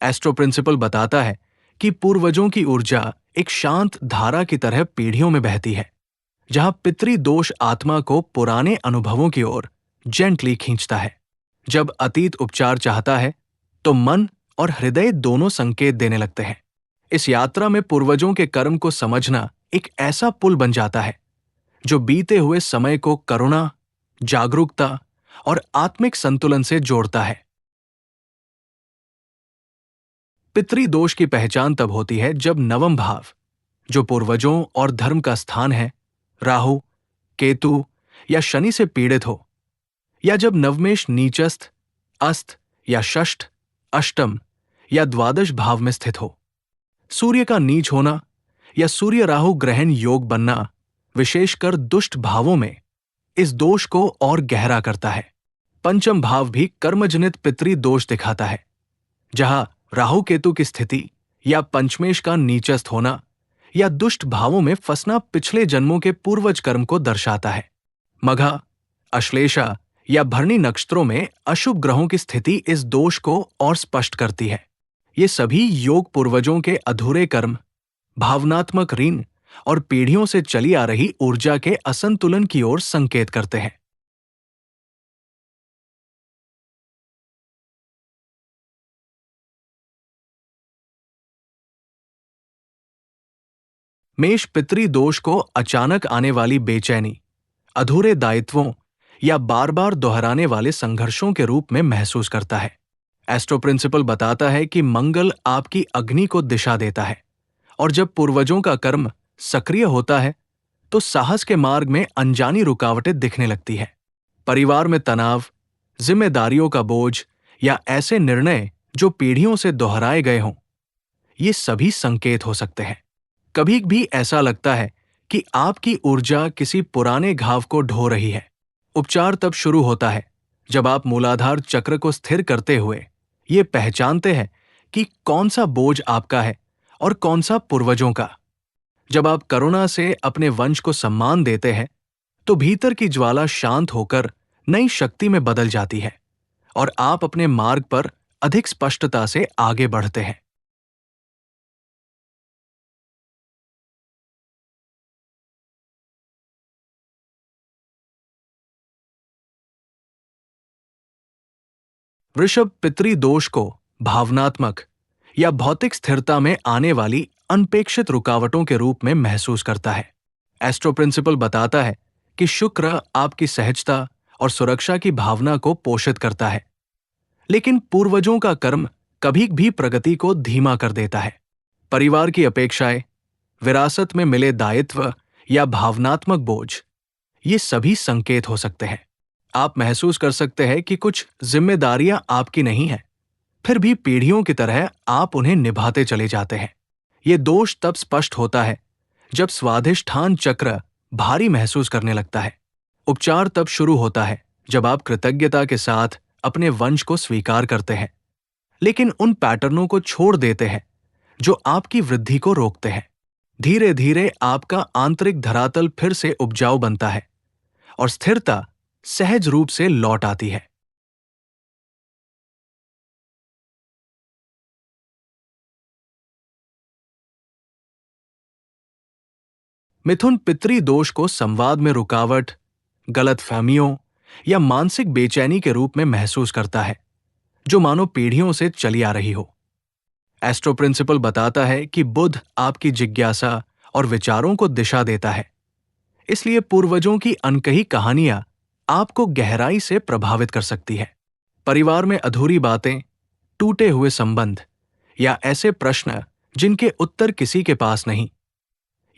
Astro principal बताता है कि पूर्वजों की ऊर्जा एक शांत धारा की तरह पीढ़ियों में बहती है, जहां पितृ दोष आत्मा को पुराने अनुभवों की ओर जेंटली खींचता है। जब अतीत उपचार चाहता है, तो मन और हृदय दोनों संकेत देने लगते हैं। इस यात्रा में पूर्वजों के कर्म को समझना एक ऐसा पुल बन जाता है जो बीते हुए समय को करुणा, जागरूकता और आत्मिक संतुलन से जोड़ता है। पितृदोष की पहचान तब होती है जब नवम भाव, जो पूर्वजों और धर्म का स्थान है, राहु, केतु या शनि से पीड़ित हो, या जब नवमेश नीचस्थ, अस्त या षष्ठ, अष्टम या द्वादश भाव में स्थित हो। सूर्य का नीच होना या सूर्य राहु ग्रहण योग बनना, विशेषकर दुष्ट भावों में, इस दोष को और गहरा करता है। पंचम भाव भी कर्मजनित पितृ दोष दिखाता है, जहां राहु केतु की स्थिति या पंचमेश का नीचस्थ होना या दुष्ट भावों में फंसना पिछले जन्मों के पूर्वज कर्म को दर्शाता है। मघा, अश्लेषा या भरणी नक्षत्रों में अशुभ ग्रहों की स्थिति इस दोष को और स्पष्ट करती है। ये सभी योग पूर्वजों के अधूरे कर्म, भावनात्मक ऋण और पीढ़ियों से चली आ रही ऊर्जा के असंतुलन की ओर संकेत करते हैं। मेष पितृ दोष को अचानक आने वाली बेचैनी, अधूरे दायित्वों या बार बार दोहराने वाले संघर्षों के रूप में महसूस करता है। एस्ट्रो प्रिंसिपल बताता है कि मंगल आपकी अग्नि को दिशा देता है, और जब पूर्वजों का कर्म सक्रिय होता है, तो साहस के मार्ग में अनजानी रुकावटें दिखने लगती है। परिवार में तनाव, जिम्मेदारियों का बोझ या ऐसे निर्णय जो पीढ़ियों से दोहराए गए हों, ये सभी संकेत हो सकते हैं। कभी भी ऐसा लगता है कि आपकी ऊर्जा किसी पुराने घाव को ढो रही है। उपचार तब शुरू होता है जब आप मूलाधार चक्र को स्थिर करते हुए ये पहचानते हैं कि कौन सा बोझ आपका है और कौन सा पूर्वजों का। जब आप करुणा से अपने वंश को सम्मान देते हैं, तो भीतर की ज्वाला शांत होकर नई शक्ति में बदल जाती है और आप अपने मार्ग पर अधिक स्पष्टता से आगे बढ़ते हैं। वृषभ पितृ दोष को भावनात्मक या भौतिक स्थिरता में आने वाली अनपेक्षित रुकावटों के रूप में महसूस करता है। एस्ट्रो प्रिंसिपल बताता है कि शुक्र आपकी सहजता और सुरक्षा की भावना को पोषित करता है, लेकिन पूर्वजों का कर्म कभी भी प्रगति को धीमा कर देता है। परिवार की अपेक्षाएं, विरासत में मिले दायित्व या भावनात्मक बोझ, ये सभी संकेत हो सकते हैं। आप महसूस कर सकते हैं कि कुछ जिम्मेदारियां आपकी नहीं हैं, फिर भी पीढ़ियों की तरह आप उन्हें निभाते चले जाते हैं। ये दोष तब स्पष्ट होता है जब स्वाधिष्ठान चक्र भारी महसूस करने लगता है। उपचार तब शुरू होता है जब आप कृतज्ञता के साथ अपने वंश को स्वीकार करते हैं, लेकिन उन पैटर्नों को छोड़ देते हैं जो आपकी वृद्धि को रोकते हैं। धीरे धीरे आपका आंतरिक धरातल फिर से उपजाऊ बनता है और स्थिरता सहज रूप से लौट आती है। मिथुन पितृ दोष को संवाद में रुकावट, गलतफहमियों या मानसिक बेचैनी के रूप में महसूस करता है, जो मानो पीढ़ियों से चली आ रही हो। एस्ट्रो प्रिंसिपल बताता है कि बुध आपकी जिज्ञासा और विचारों को दिशा देता है, इसलिए पूर्वजों की अनकही कहानियां आपको गहराई से प्रभावित कर सकती है। परिवार में अधूरी बातें, टूटे हुए संबंध या ऐसे प्रश्न जिनके उत्तर किसी के पास नहीं,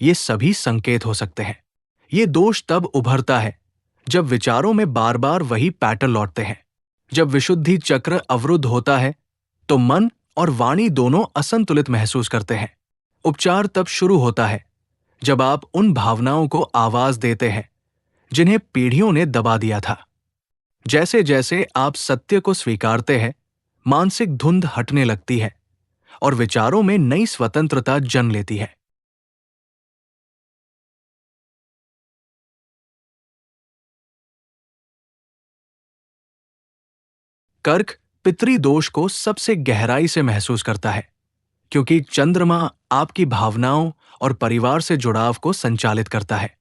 ये सभी संकेत हो सकते हैं। ये दोष तब उभरता है जब विचारों में बार बार वही पैटर्न लौटते हैं। जब विशुद्धि चक्र अवरुद्ध होता है, तो मन और वाणी दोनों असंतुलित महसूस करते हैं। उपचार तब शुरू होता है जब आप उन भावनाओं को आवाज देते हैं जिन्हें पीढ़ियों ने दबा दिया था। जैसे जैसे आप सत्य को स्वीकारते हैं, मानसिक धुंध हटने लगती है और विचारों में नई स्वतंत्रता जन्म लेती है। कर्क पितरी दोष को सबसे गहराई से महसूस करता है, क्योंकि चंद्रमा आपकी भावनाओं और परिवार से जुड़ाव को संचालित करता है।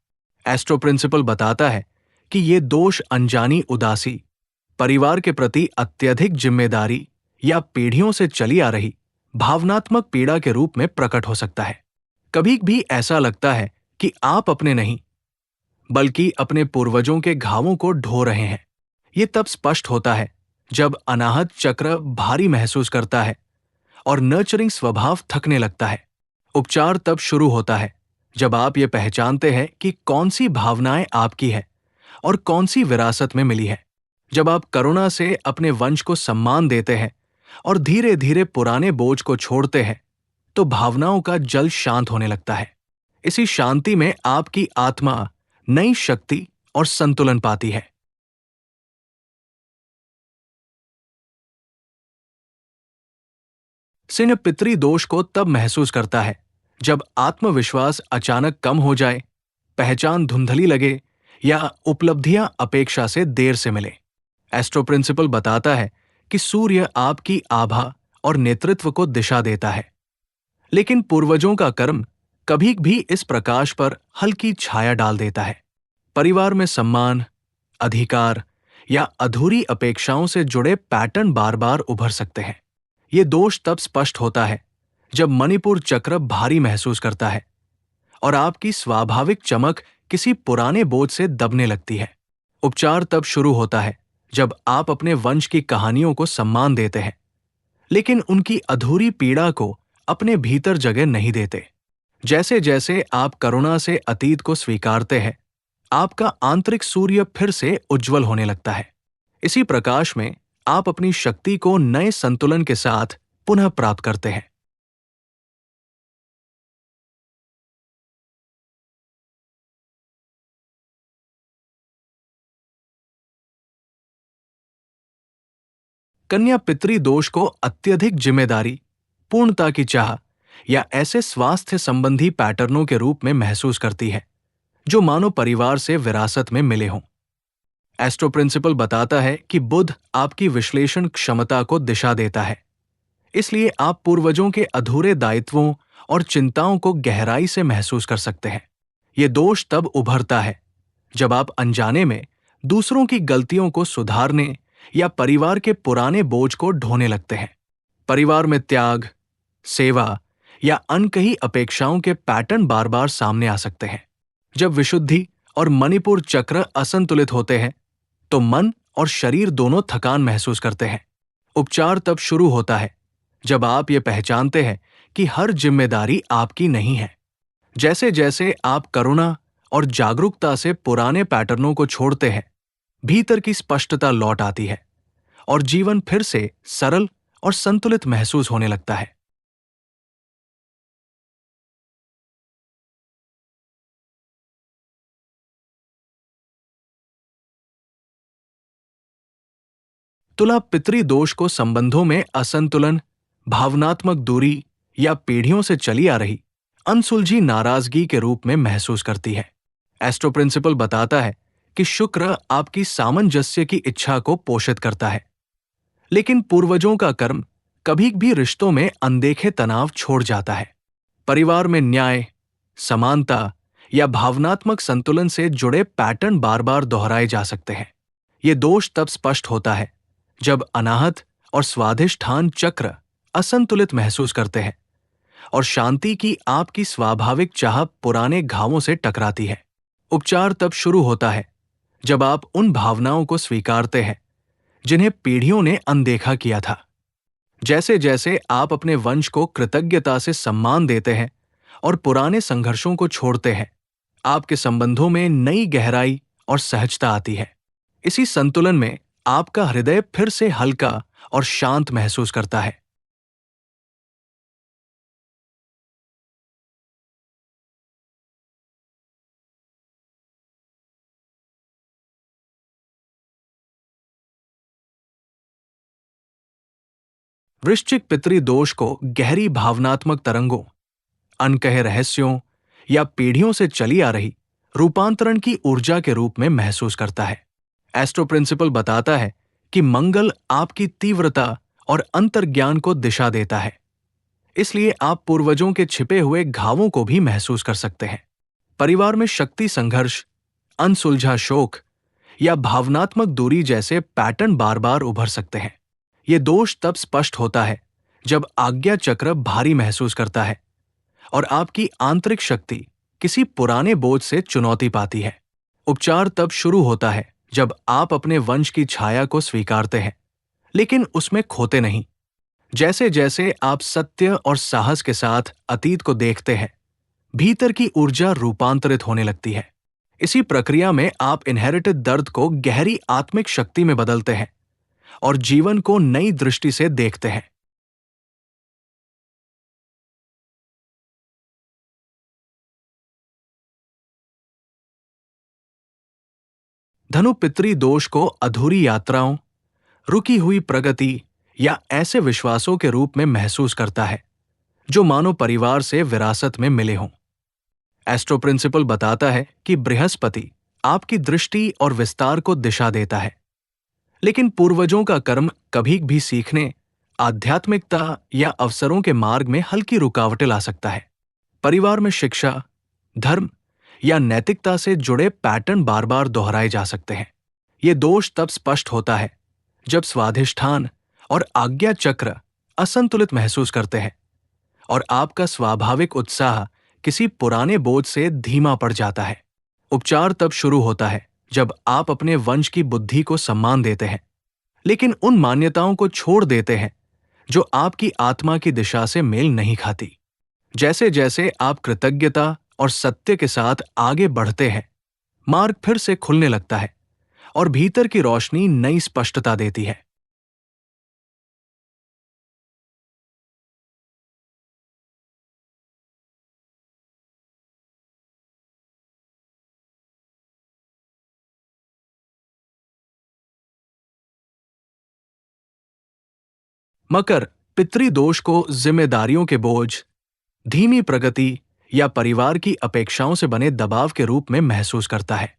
एस्ट्रो प्रिंसिपल बताता है कि ये दोष अनजानी उदासी, परिवार के प्रति अत्यधिक जिम्मेदारी या पीढ़ियों से चली आ रही भावनात्मक पीड़ा के रूप में प्रकट हो सकता है। कभी भी ऐसा लगता है कि आप अपने नहीं, बल्कि अपने पूर्वजों के घावों को ढो रहे हैं। ये तब स्पष्ट होता है जब अनाहत चक्र भारी महसूस करता है और नर्चरिंग स्वभाव थकने लगता है। उपचार तब शुरू होता है जब आप ये पहचानते हैं कि कौन सी भावनाएं आपकी है और कौन सी विरासत में मिली है। जब आप करुणा से अपने वंश को सम्मान देते हैं और धीरे धीरे पुराने बोझ को छोड़ते हैं, तो भावनाओं का जल शांत होने लगता है। इसी शांति में आपकी आत्मा नई शक्ति और संतुलन पाती है। सिंह पितरी दोष को तब महसूस करता है जब आत्मविश्वास अचानक कम हो जाए, पहचान धुंधली लगे या उपलब्धियां अपेक्षा से देर से मिले। एस्ट्रो प्रिंसिपल बताता है कि सूर्य आपकी आभा और नेतृत्व को दिशा देता है, लेकिन पूर्वजों का कर्म कभी भी इस प्रकाश पर हल्की छाया डाल देता है। परिवार में सम्मान, अधिकार या अधूरी अपेक्षाओं से जुड़े पैटर्न बार बार उभर सकते हैं। ये दोष तब स्पष्ट होता है जब मणिपुर चक्र भारी महसूस करता है और आपकी स्वाभाविक चमक किसी पुराने बोझ से दबने लगती है। उपचार तब शुरू होता है जब आप अपने वंश की कहानियों को सम्मान देते हैं, लेकिन उनकी अधूरी पीड़ा को अपने भीतर जगह नहीं देते। जैसे जैसे आप करुणा से अतीत को स्वीकारते हैं, आपका आंतरिक सूर्य फिर से उज्जवल होने लगता है। इसी प्रकाश में आप अपनी शक्ति को नए संतुलन के साथ पुनः प्राप्त करते हैं। कन्या पितरी दोष को अत्यधिक जिम्मेदारी, पूर्णता की चाह या ऐसे स्वास्थ्य संबंधी पैटर्नों के रूप में महसूस करती है जो मानो परिवार से विरासत में मिले हों। एस्ट्रो प्रिंसिपल बताता है कि बुध आपकी विश्लेषण क्षमता को दिशा देता है, इसलिए आप पूर्वजों के अधूरे दायित्वों और चिंताओं को गहराई से महसूस कर सकते हैं। ये दोष तब उभरता है जब आप अनजाने में दूसरों की गलतियों को सुधारने या परिवार के पुराने बोझ को ढोने लगते हैं। परिवार में त्याग, सेवा या अनकही अपेक्षाओं के पैटर्न बार बार सामने आ सकते हैं। जब विशुद्धि और मणिपुर चक्र असंतुलित होते हैं, तो मन और शरीर दोनों थकान महसूस करते हैं। उपचार तब शुरू होता है जब आप ये पहचानते हैं कि हर जिम्मेदारी आपकी नहीं है। जैसे जैसे आप करुणा और जागरूकता से पुराने पैटर्नों को छोड़ते हैं, भीतर की स्पष्टता लौट आती है और जीवन फिर से सरल और संतुलित महसूस होने लगता है। तुला पितरी दोष को संबंधों में असंतुलन, भावनात्मक दूरी या पीढ़ियों से चली आ रही अनसुलझी नाराजगी के रूप में महसूस करती है। एस्ट्रो प्रिंसिपल बताता है कि शुक्र आपकी सामंजस्य की इच्छा को पोषित करता है, लेकिन पूर्वजों का कर्म कभी भी रिश्तों में अनदेखे तनाव छोड़ जाता है। परिवार में न्याय, समानता या भावनात्मक संतुलन से जुड़े पैटर्न बार बार दोहराए जा सकते हैं। ये दोष तब स्पष्ट होता है जब अनाहत और स्वाधिष्ठान चक्र असंतुलित महसूस करते हैं और शांति की आपकी स्वाभाविक चाह पुराने घावों से टकराती है। उपचार तब शुरू होता है जब आप उन भावनाओं को स्वीकारते हैं जिन्हें पीढ़ियों ने अनदेखा किया था। जैसे जैसे आप अपने वंश को कृतज्ञता से सम्मान देते हैं और पुराने संघर्षों को छोड़ते हैं, आपके संबंधों में नई गहराई और सहजता आती है। इसी संतुलन में आपका हृदय फिर से हल्का और शांत महसूस करता है। वृश्चिक पितरी दोष को गहरी भावनात्मक तरंगों, अनकहे रहस्यों या पीढ़ियों से चली आ रही रूपांतरण की ऊर्जा के रूप में महसूस करता है। एस्ट्रो प्रिंसिपल बताता है कि मंगल आपकी तीव्रता और अंतर्ज्ञान को दिशा देता है। इसलिए आप पूर्वजों के छिपे हुए घावों को भी महसूस कर सकते हैं। परिवार में शक्ति संघर्ष, अनसुलझा शोक या भावनात्मक दूरी जैसे पैटर्न बार बार उभर सकते हैं। ये दोष तब स्पष्ट होता है जब आज्ञा चक्र भारी महसूस करता है और आपकी आंतरिक शक्ति किसी पुराने बोझ से चुनौती पाती है। उपचार तब शुरू होता है जब आप अपने वंश की छाया को स्वीकारते हैं, लेकिन उसमें खोते नहीं। जैसे जैसे आप सत्य और साहस के साथ अतीत को देखते हैं, भीतर की ऊर्जा रूपांतरित होने लगती है। इसी प्रक्रिया में आप इनहेरिटेड दर्द को गहरी आत्मिक शक्ति में बदलते हैं और जीवन को नई दृष्टि से देखते हैं। धनु पितरी दोष को अधूरी यात्राओं, रुकी हुई प्रगति या ऐसे विश्वासों के रूप में महसूस करता है जो मानो परिवार से विरासत में मिले हों। एस्ट्रो प्रिंसिपल बताता है कि बृहस्पति आपकी दृष्टि और विस्तार को दिशा देता है, लेकिन पूर्वजों का कर्म कभी भी सीखने, आध्यात्मिकता या अवसरों के मार्ग में हल्की रुकावटें ला सकता है। परिवार में शिक्षा, धर्म या नैतिकता से जुड़े पैटर्न बार बार दोहराए जा सकते हैं। ये दोष तब स्पष्ट होता है जब स्वाधिष्ठान और आज्ञा चक्र असंतुलित महसूस करते हैं और आपका स्वाभाविक उत्साह किसी पुराने बोझ से धीमा पड़ जाता है। उपचार तब शुरू होता है जब आप अपने वंश की बुद्धि को सम्मान देते हैं, लेकिन उन मान्यताओं को छोड़ देते हैं जो आपकी आत्मा की दिशा से मेल नहीं खाती। जैसे जैसे आप कृतज्ञता और सत्य के साथ आगे बढ़ते हैं, मार्ग फिर से खुलने लगता है और भीतर की रोशनी नई स्पष्टता देती है। मकर पितृदोष को जिम्मेदारियों के बोझ, धीमी प्रगति या परिवार की अपेक्षाओं से बने दबाव के रूप में महसूस करता है।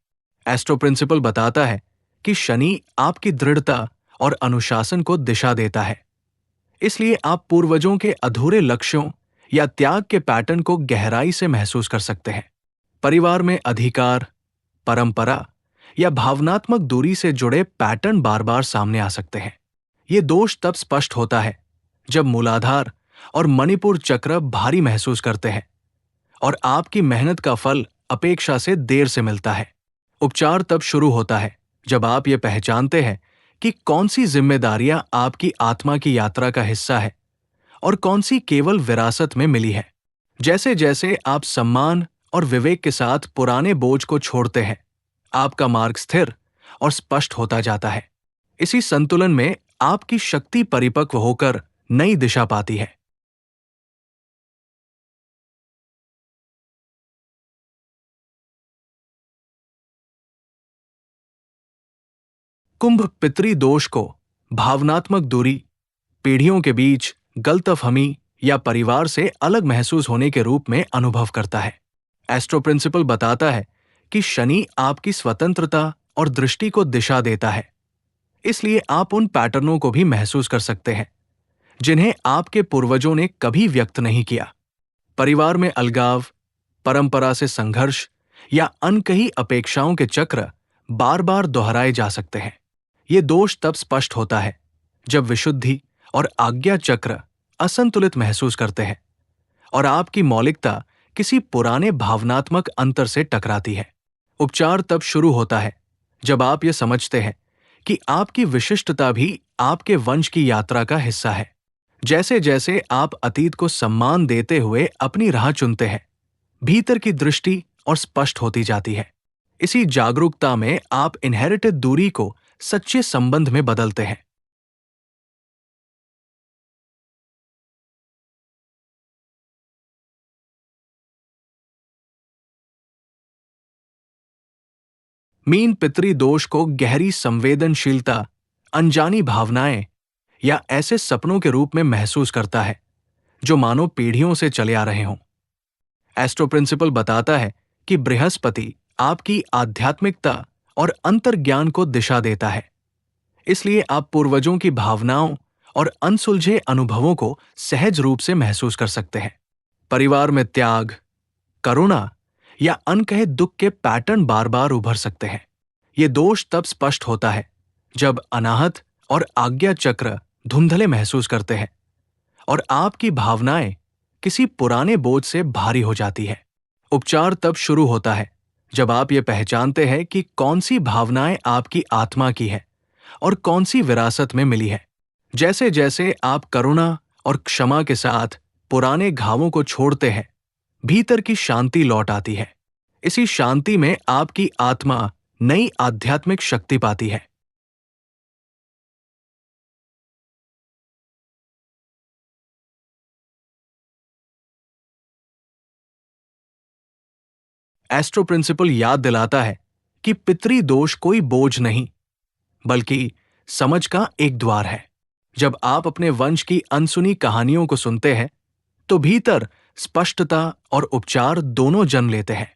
एस्ट्रो प्रिंसिपल बताता है कि शनि आपकी दृढ़ता और अनुशासन को दिशा देता है। इसलिए आप पूर्वजों के अधूरे लक्ष्यों या त्याग के पैटर्न को गहराई से महसूस कर सकते हैं। परिवार में अधिकार, परंपरा या भावनात्मक दूरी से जुड़े पैटर्न बार बार सामने आ सकते हैं। ये दोष तब स्पष्ट होता है जब मूलाधार और मणिपुर चक्र भारी महसूस करते हैं और आपकी मेहनत का फल अपेक्षा से देर से मिलता है। उपचार तब शुरू होता है जब आप ये पहचानते हैं कि कौन सी जिम्मेदारियां आपकी आत्मा की यात्रा का हिस्सा है और कौन सी केवल विरासत में मिली है। जैसे जैसे आप सम्मान और विवेक के साथ पुराने बोझ को छोड़ते हैं, आपका मार्ग स्थिर और स्पष्ट होता जाता है। इसी संतुलन में आपकी शक्ति परिपक्व होकर नई दिशा पाती है। कुंभ पितृदोष को भावनात्मक दूरी, पीढ़ियों के बीच गलतफहमी या परिवार से अलग महसूस होने के रूप में अनुभव करता है। एस्ट्रो प्रिंसिपल बताता है कि शनि आपकी स्वतंत्रता और दृष्टि को दिशा देता है। इसलिए आप उन पैटर्नों को भी महसूस कर सकते हैं जिन्हें आपके पूर्वजों ने कभी व्यक्त नहीं किया। परिवार में अलगाव, परंपरा से संघर्ष या अनकही अपेक्षाओं के चक्र बार बार दोहराए जा सकते हैं। ये दोष तब स्पष्ट होता है जब विशुद्धि और आज्ञा चक्र असंतुलित महसूस करते हैं और आपकी मौलिकता किसी पुराने भावनात्मक अंतर से टकराती है। उपचार तब शुरू होता है जब आप ये समझते हैं कि आपकी विशिष्टता भी आपके वंश की यात्रा का हिस्सा है। जैसे जैसे आप अतीत को सम्मान देते हुए अपनी राह चुनते हैं, भीतर की दृष्टि और स्पष्ट होती जाती है। इसी जागरूकता में आप इनहेरिटेड दूरी को सच्चे संबंध में बदलते हैं। मीन पितृदोष को गहरी संवेदनशीलता, अनजानी भावनाएं या ऐसे सपनों के रूप में महसूस करता है जो मानो पीढ़ियों से चले आ रहे हों। एस्ट्रो प्रिंसिपल बताता है कि बृहस्पति आपकी आध्यात्मिकता और अंतर्ज्ञान को दिशा देता है। इसलिए आप पूर्वजों की भावनाओं और अनसुलझे अनुभवों को सहज रूप से महसूस कर सकते हैं। परिवार में त्याग, करुणा या अनकहे दुख के पैटर्न बार बार उभर सकते हैं। ये दोष तब स्पष्ट होता है जब अनाहत और आज्ञा चक्र धुंधले महसूस करते हैं और आपकी भावनाएं किसी पुराने बोझ से भारी हो जाती है। उपचार तब शुरू होता है जब आप ये पहचानते हैं कि कौन सी भावनाएं आपकी आत्मा की है और कौन सी विरासत में मिली है। जैसे जैसे आप करुणा और क्षमा के साथ पुराने घावों को छोड़ते हैं, भीतर की शांति लौट आती है। इसी शांति में आपकी आत्मा नई आध्यात्मिक शक्ति पाती है। एस्ट्रो प्रिंसिपल याद दिलाता है कि पितरी दोष कोई बोझ नहीं, बल्कि समझ का एक द्वार है। जब आप अपने वंश की अनसुनी कहानियों को सुनते हैं, तो भीतर स्पष्टता और उपचार दोनों जन्म लेते हैं।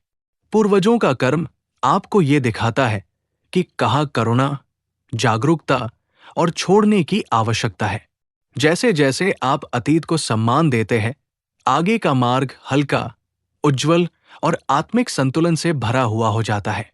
पूर्वजों का कर्म आपको ये दिखाता है कि कहाँ करुणा, जागरूकता और छोड़ने की आवश्यकता है। जैसे जैसे आप अतीत को सम्मान देते हैं, आगे का मार्ग हल्का, उज्जवल और आत्मिक संतुलन से भरा हुआ हो जाता है।